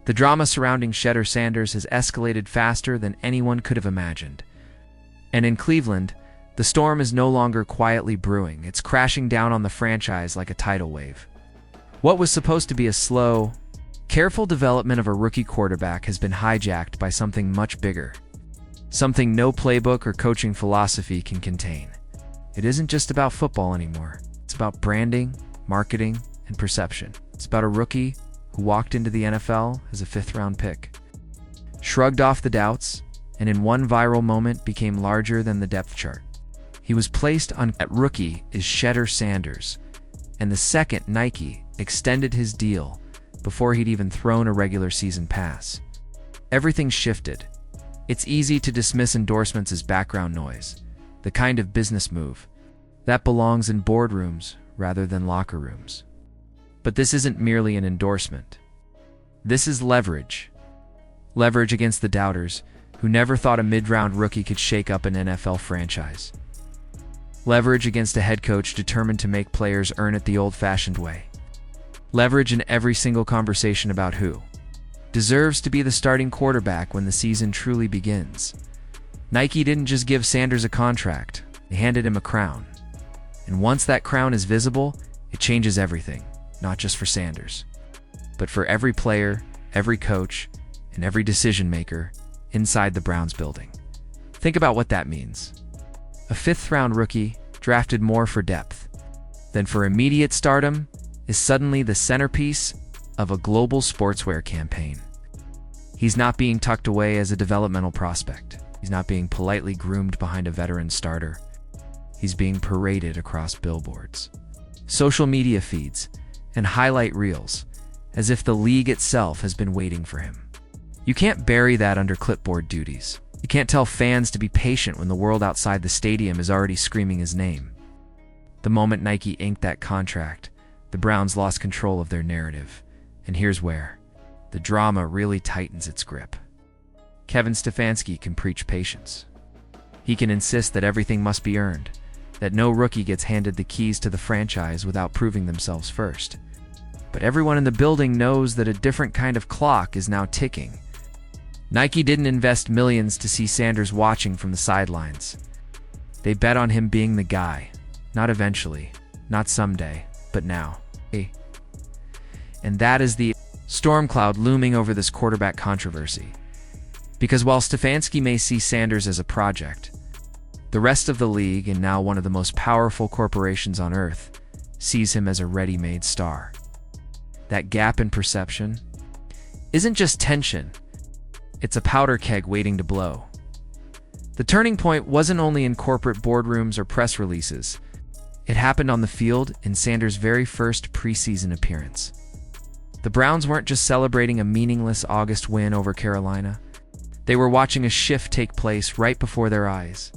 The drama surrounding Shedeur Sanders has escalated faster than anyone could have imagined. And in Cleveland, the storm is no longer quietly brewing. It's crashing down on the franchise like a tidal wave. What was supposed to be a slow, careful development of a rookie quarterback has been hijacked by something much bigger. Something no playbook or coaching philosophy can contain. It isn't just about football anymore. It's about branding, marketing, and perception. It's about a rookie who walked into the NFL as a fifth-round pick, shrugged off the doubts, and in one viral moment became larger than the depth chart. He was placed on at rookie is Shedeur Sanders, and the second Nike extended his deal before he'd even thrown a regular season pass. Everything shifted. It's easy to dismiss endorsements as background noise, the kind of business move that belongs in boardrooms rather than locker rooms. But this isn't merely an endorsement. This is leverage. Leverage against the doubters who never thought a mid-round rookie could shake up an NFL franchise. Leverage against a head coach determined to make players earn it the old-fashioned way. Leverage in every single conversation about who deserves to be the starting quarterback when the season truly begins. Nike didn't just give Sanders a contract, they handed him a crown. And once that crown is visible, it changes everything, not just for Sanders, but for every player, every coach, and every decision-maker inside the Browns building. Think about what that means. A fifth-round rookie, drafted more for depth than for immediate stardom, is suddenly the centerpiece of a global sportswear campaign. He's not being tucked away as a developmental prospect. He's not being politely groomed behind a veteran starter. He's being paraded across billboards, social media feeds, and highlight reels, as if the league itself has been waiting for him. You can't bury that under clipboard duties. You can't tell fans to be patient when the world outside the stadium is already screaming his name. The moment Nike inked that contract, the Browns lost control of their narrative. And here's where the drama really tightens its grip. Kevin Stefanski can preach patience. He can insist that everything must be earned, that no rookie gets handed the keys to the franchise without proving themselves first. But everyone in the building knows that a different kind of clock is now ticking. Nike didn't invest millions to see Sanders watching from the sidelines. They bet on him being the guy, not eventually, not someday, but now. And that is the storm cloud looming over this quarterback controversy. Because while Stefanski may see Sanders as a project, the rest of the league, and now one of the most powerful corporations on earth, sees him as a ready-made star. That gap in perception isn't just tension, it's a powder keg waiting to blow. The turning point wasn't only in corporate boardrooms or press releases. It happened on the field in Sanders' very first preseason appearance. The Browns weren't just celebrating a meaningless August win over Carolina. They were watching a shift take place right before their eyes.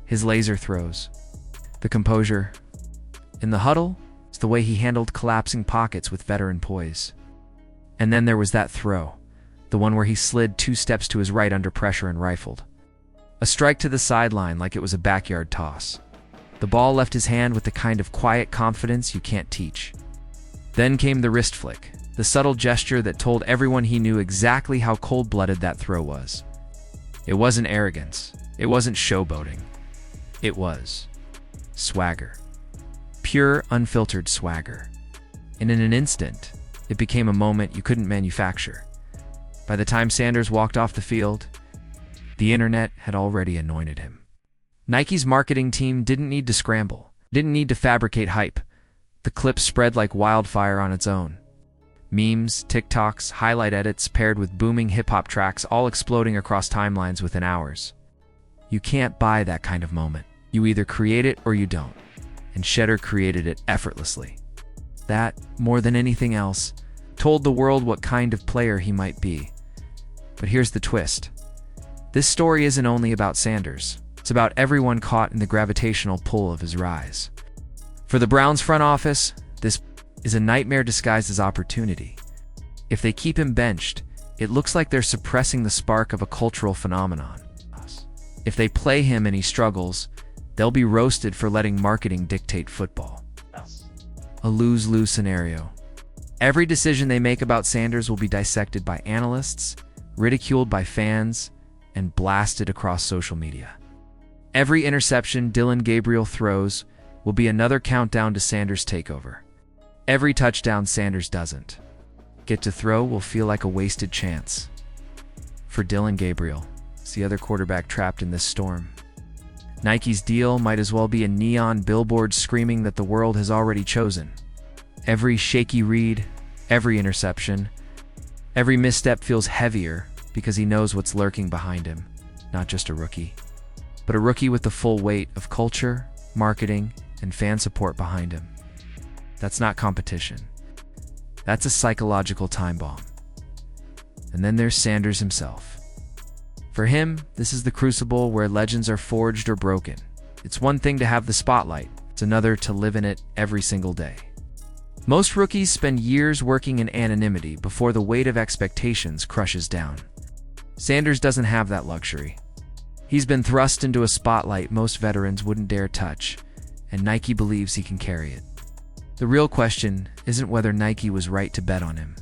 His laser throws, the composure. In the huddle, it's the way he handled collapsing pockets with veteran poise. And then there was that throw, the one where he slid 2 steps to his right under pressure and rifled. A strike to the sideline like it was a backyard toss. The ball left his hand with the kind of quiet confidence you can't teach. Then came the wrist flick, the subtle gesture that told everyone he knew exactly how cold-blooded that throw was. It wasn't arrogance. It wasn't showboating. It was swagger. Pure, unfiltered swagger. And in an instant, it became a moment you couldn't manufacture. By the time Sanders walked off the field, the internet had already anointed him. Nike's marketing team didn't need to scramble, didn't need to fabricate hype. The clip spread like wildfire on its own. Memes, TikToks, highlight edits paired with booming hip-hop tracks all exploding across timelines within hours. You can't buy that kind of moment. You either create it or you don't. And Shedeur created it effortlessly. That, more than anything else, told the world what kind of player he might be. But here's the twist. This story isn't only about Sanders. It's about everyone caught in the gravitational pull of his rise. For the Browns front office, this is a nightmare disguised as opportunity. If they keep him benched, it looks like they're suppressing the spark of a cultural phenomenon. If they play him and he struggles, they'll be roasted for letting marketing dictate football. A lose-lose scenario. Every decision they make about Sanders will be dissected by analysts, ridiculed by fans, and blasted across social media. Every interception Dillon Gabriel throws will be another countdown to Sanders' takeover. Every touchdown Sanders doesn't get to throw will feel like a wasted chance. For Dillon Gabriel, it's the other quarterback trapped in this storm. Nike's deal might as well be a neon billboard screaming that the world has already chosen. Every shaky read, every interception, every misstep feels heavier because he knows what's lurking behind him. Not just a rookie, but a rookie with the full weight of culture, marketing, and fan support behind him. That's not competition. That's a psychological time bomb. And then there's Sanders himself. For him, this is the crucible where legends are forged or broken. It's one thing to have the spotlight, it's another to live in it every single day. Most rookies spend years working in anonymity before the weight of expectations crushes down. Sanders doesn't have that luxury. He's been thrust into a spotlight most veterans wouldn't dare touch, and Nike believes he can carry it. The real question isn't whether Nike was right to bet on him.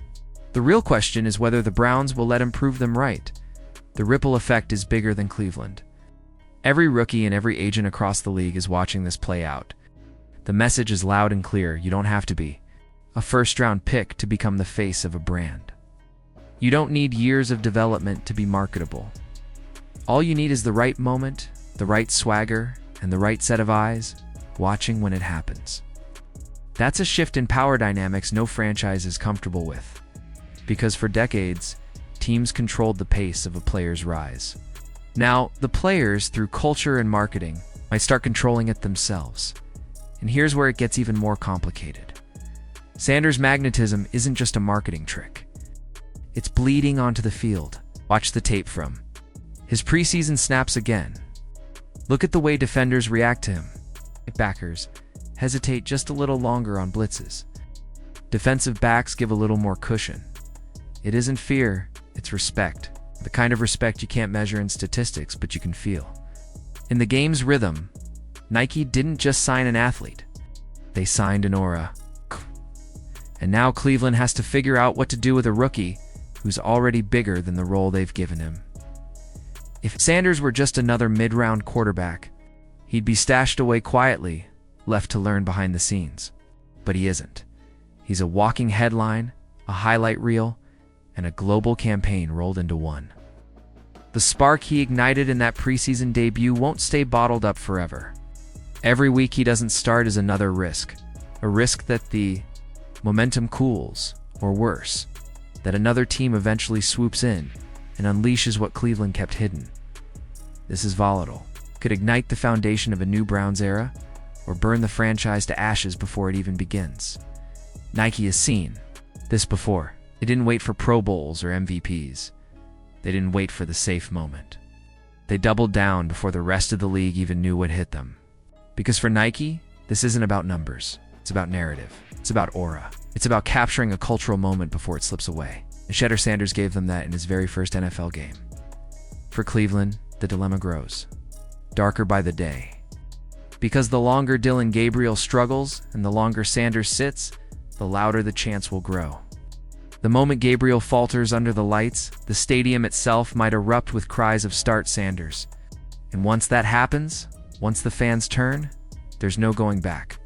The real question is whether the Browns will let him prove them right. The ripple effect is bigger than Cleveland. Every rookie and every agent across the league is watching this play out. The message is loud and clear: you don't have to be a first-round pick to become the face of a brand. You don't need years of development to be marketable. All you need is the right moment, the right swagger, and the right set of eyes watching when it happens. That's a shift in power dynamics no franchise is comfortable with. Because for decades, teams controlled the pace of a player's rise. Now, the players, through culture and marketing, might start controlling it themselves. And here's where it gets even more complicated. Sanders' magnetism isn't just a marketing trick. It's bleeding onto the field. Watch the tape from his preseason snaps again. Look at the way defenders react to him. Backers hesitate just a little longer on blitzes. Defensive backs give a little more cushion. It isn't fear, it's respect. The kind of respect you can't measure in statistics, but you can feel. In the game's rhythm, Nike didn't just sign an athlete. They signed an aura. And now Cleveland has to figure out what to do with a rookie who's already bigger than the role they've given him. If Sanders were just another mid-round quarterback, he'd be stashed away quietly, left to learn behind the scenes. But he isn't. He's a walking headline, a highlight reel, and a global campaign rolled into one. The spark he ignited in that preseason debut won't stay bottled up forever. Every week he doesn't start is another risk. A risk that the momentum cools, or worse, that another team eventually swoops in and unleashes what Cleveland kept hidden. This is volatile. Could ignite the foundation of a new Browns era, or burn the franchise to ashes before it even begins. Nike has seen this before. They didn't wait for Pro Bowls or MVPs. They didn't wait for the safe moment. They doubled down before the rest of the league even knew what hit them. Because for Nike, this isn't about numbers. It's about narrative. It's about aura. It's about capturing a cultural moment before it slips away. And Shedeur Sanders gave them that in his very first NFL game. For Cleveland, the dilemma grows. Darker by the day. Because the longer Dillon Gabriel struggles and the longer Sanders sits, the louder the chants will grow. The moment Gabriel falters under the lights, the stadium itself might erupt with cries of "Start Sanders." And once that happens, once the fans turn, there's no going back.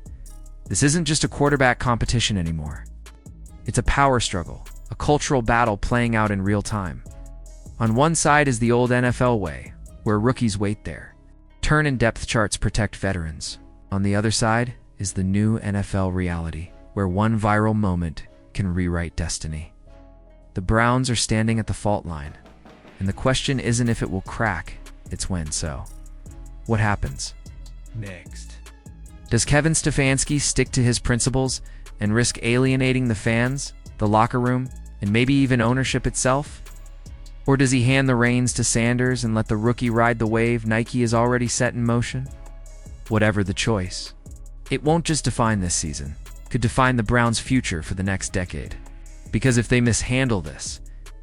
This isn't just a quarterback competition anymore. It's a power struggle, a cultural battle playing out in real time. On one side is the old NFL way, where rookies wait there. Turn and depth charts protect veterans. On the other side is the new NFL reality, where one viral moment can rewrite destiny. The Browns are standing at the fault line, and the question isn't if it will crack, it's when. So, what happens next? Does Kevin Stefanski stick to his principles and risk alienating the fans, the locker room, and maybe even ownership itself? Or does he hand the reins to Sanders and let the rookie ride the wave Nike has already set in motion? Whatever the choice, it won't just define this season. It could define the Browns' future for the next decade. Because if they mishandle this,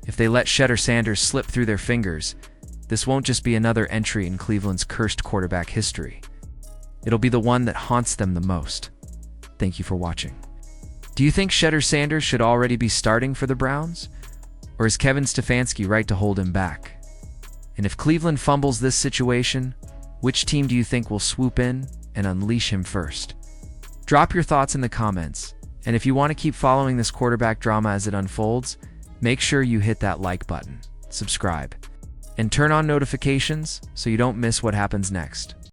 if they let Shedeur Sanders slip through their fingers, this won't just be another entry in Cleveland's cursed quarterback history. It'll be the one that haunts them the most. Thank you for watching. Do you think Shedeur Sanders should already be starting for the Browns? Or is Kevin Stefanski right to hold him back? And if Cleveland fumbles this situation, which team do you think will swoop in and unleash him first? Drop your thoughts in the comments, and if you want to keep following this quarterback drama as it unfolds, make sure you hit that like button, subscribe, and turn on notifications so you don't miss what happens next.